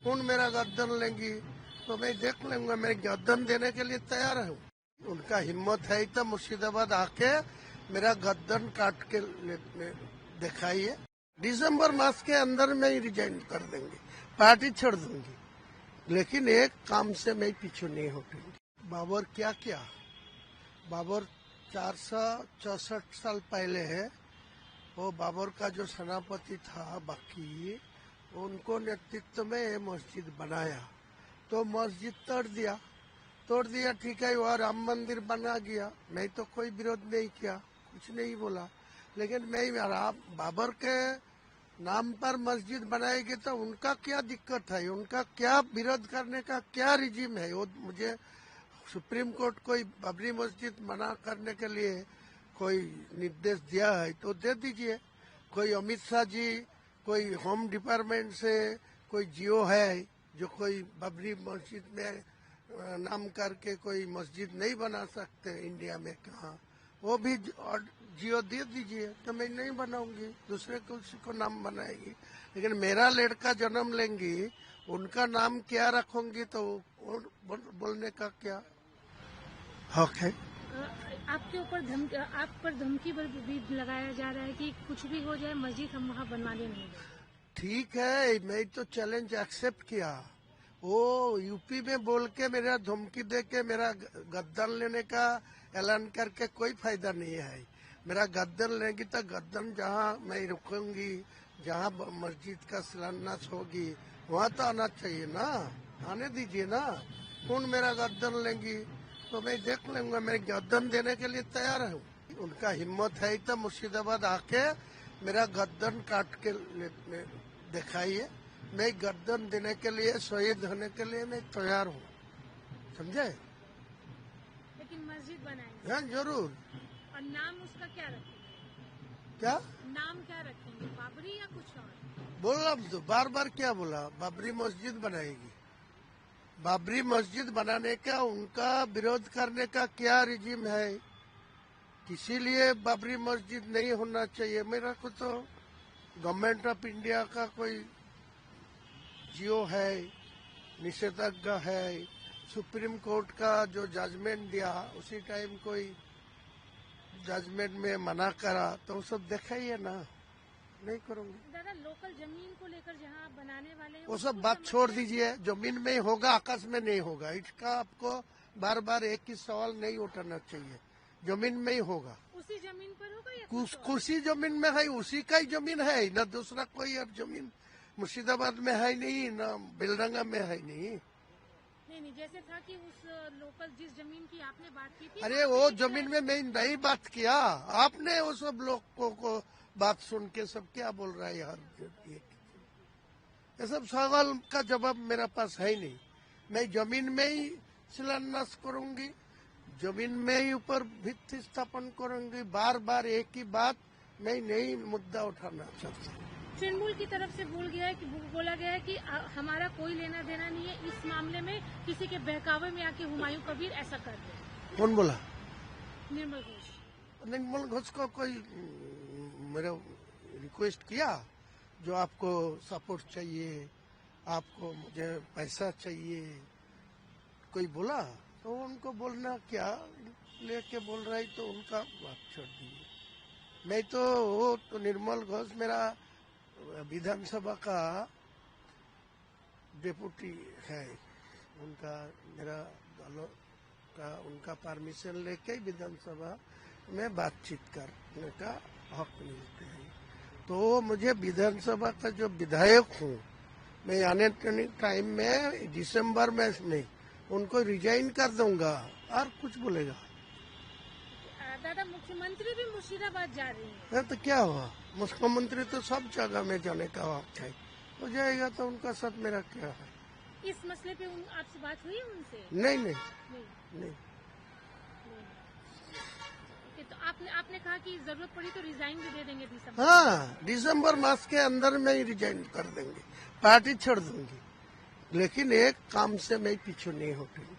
कौन मेरा गर्दन लेंगी तो मैं देख लूंगा। मैं गर्दन देने के लिए तैयार हूँ। उनका हिम्मत है तो मुर्शिदाबाद आके मेरा गर्दन काट के दिखाइए। दिसंबर मास के अंदर में ही रिजाइन कर देंगे, पार्टी छोड़ दूंगी, लेकिन एक काम से मैं पीछे नहीं हटूंगी। बाबर क्या क्या, बाबर 464 साल पहले है, वो बाबर का जो सेनापति था बाकी, उनको नेतृत्व में ये मस्जिद बनाया। तो मस्जिद तोड़ दिया ठीक है, वह राम मंदिर बना गया। मैं तो कोई विरोध नहीं किया, कुछ नहीं बोला, लेकिन मैं बाबर के नाम पर मस्जिद बनाएगी तो उनका क्या दिक्कत है, उनका क्या विरोध करने का क्या रिजीम है। वो मुझे सुप्रीम कोर्ट कोई बाबरी मस्जिद मना करने के लिए कोई निर्देश दिया है तो दे दीजिए। कोई अमित शाह जी, कोई होम डिपार्टमेंट से कोई जियो है जो कोई बाबरी मस्जिद में नाम करके कोई मस्जिद नहीं बना सकते इंडिया में, कहाँ वो भी जियो दे दीजिए तो मैं नहीं बनाऊंगी, दूसरे किसी को नाम बनाएगी। लेकिन मेरा लड़का जन्म लेंगी, उनका नाम क्या रखूंगी तो बोलने का क्या हक है। आपके ऊपर आप पर धमकी भी लगाया जा रहा है कि कुछ भी हो जाए मस्जिद हम वहाँ बनवाने नहीं देंगे। ठीक है, मैं तो चैलेंज एक्सेप्ट किया। वो यूपी में बोल के मेरा धमकी दे के मेरा गद्दन लेने का ऐलान करके कोई फायदा नहीं है। मेरा गद्दन लेंगी तो गद्दन जहाँ मैं रुकूंगी, जहाँ मस्जिद का शिलान्यास होगी वहाँ तो आना चाहिए ना, आने दीजिए ना। कौन मेरा गद्दन लेंगी तो मैं देख लूंगा। मैं गर्दन देने के लिए तैयार हूँ। उनका हिम्मत है तो मुर्शिदाबाद आके मेरा गर्दन काट के दिखाइए। मैं गर्दन देने के लिए, शहीद होने के लिए मैं तैयार हूँ, समझे। लेकिन मस्जिद बनाएंगे? हाँ जरूर। और नाम उसका क्या रखेंगे? क्या नाम क्या रखेंगे, बाबरी या कुछ और? बोला तो बार बार क्या बोला, बाबरी मस्जिद बनाएगी। बाबरी मस्जिद बनाने का उनका विरोध करने का क्या रिजीम है, इसीलिए बाबरी मस्जिद नहीं होना चाहिए। मेरा को तो गवर्नमेंट ऑफ इंडिया का कोई जियो है, निषेधाज्ञा है, सुप्रीम कोर्ट का जो जजमेंट दिया उसी टाइम कोई जजमेंट में मना करा तो सब देखा ही है ना, नहीं करूंगी। दादा, लोकल जमीन को लेकर जहाँ आप बनाने वाले हैं वो सब बात छोड़ दीजिए। जमीन में ही होगा, आकाश में नहीं होगा। इसका आपको बार बार एक ही सवाल नहीं उठाना चाहिए। जमीन में ही होगा। उसी जमीन पर होगा या उसी जमीन में है, उसी का ही जमीन है ना, दूसरा कोई अब जमीन मुर्शिदाबाद में है नहीं, ना बेलडंगा में है नहीं। नहीं, जैसे था कि उस लोकल जिस जमीन की आपने बात की थी। अरे वो जमीन में मैं नहीं बात किया, आपने वो सब लोग को बात सुन के सब क्या बोल रहा है यार। ये सब सवाल का जवाब मेरे पास है नहीं। मैं जमीन में ही शिलान्यास करूंगी, जमीन में ही ऊपर भित्ति स्थापन करूंगी। बार बार एक ही बात मैं नहीं मुद्दा उठाना चाहता। तृणमूल की तरफ से बोला गया है कि हमारा कोई लेना देना नहीं है इस मामले में, किसी के बहकावे में आके हुमायूं कबीर ऐसा कर दे। कौन बोला? निर्मल घोष। निर्मल घोष को कोई मेरा रिक्वेस्ट किया जो आपको सपोर्ट चाहिए, आपको मुझे पैसा चाहिए, कोई बोला तो उनको बोलना क्या लेके बोल रहा है तो उनका बात छोड़ दीजिए। मैं तो वो तो निर्मल घोष मेरा विधानसभा का डिप्टी है, उनका मेरा दलों का उनका परमिशन लेके विधानसभा में बातचीत करने का हक मिलते हैं। तो मुझे विधानसभा का जो विधायक हूँ, मैं आने टाइम में दिसंबर में नहीं उनको रिजाइन कर दूंगा और कुछ बोलेगा। दादा, मुख्यमंत्री भी मुर्शिदाबाद जा रही है तो क्या हुआ, मुख्यमंत्री तो सब जगह में जाने का हक है, हो जाएगा तो उनका साथ मेरा क्या है। इस मसले पे आपसे बात हुई उनसे? नहीं। तो आपने कहा कि जरूरत पड़ी तो रिजाइन भी दे देंगे दिसंबर। हाँ, दिसंबर मास के अंदर में ही रिजाइन कर देंगे, पार्टी छोड़ दूंगी, लेकिन एक काम से मैं पीछे नहीं हटूंगी।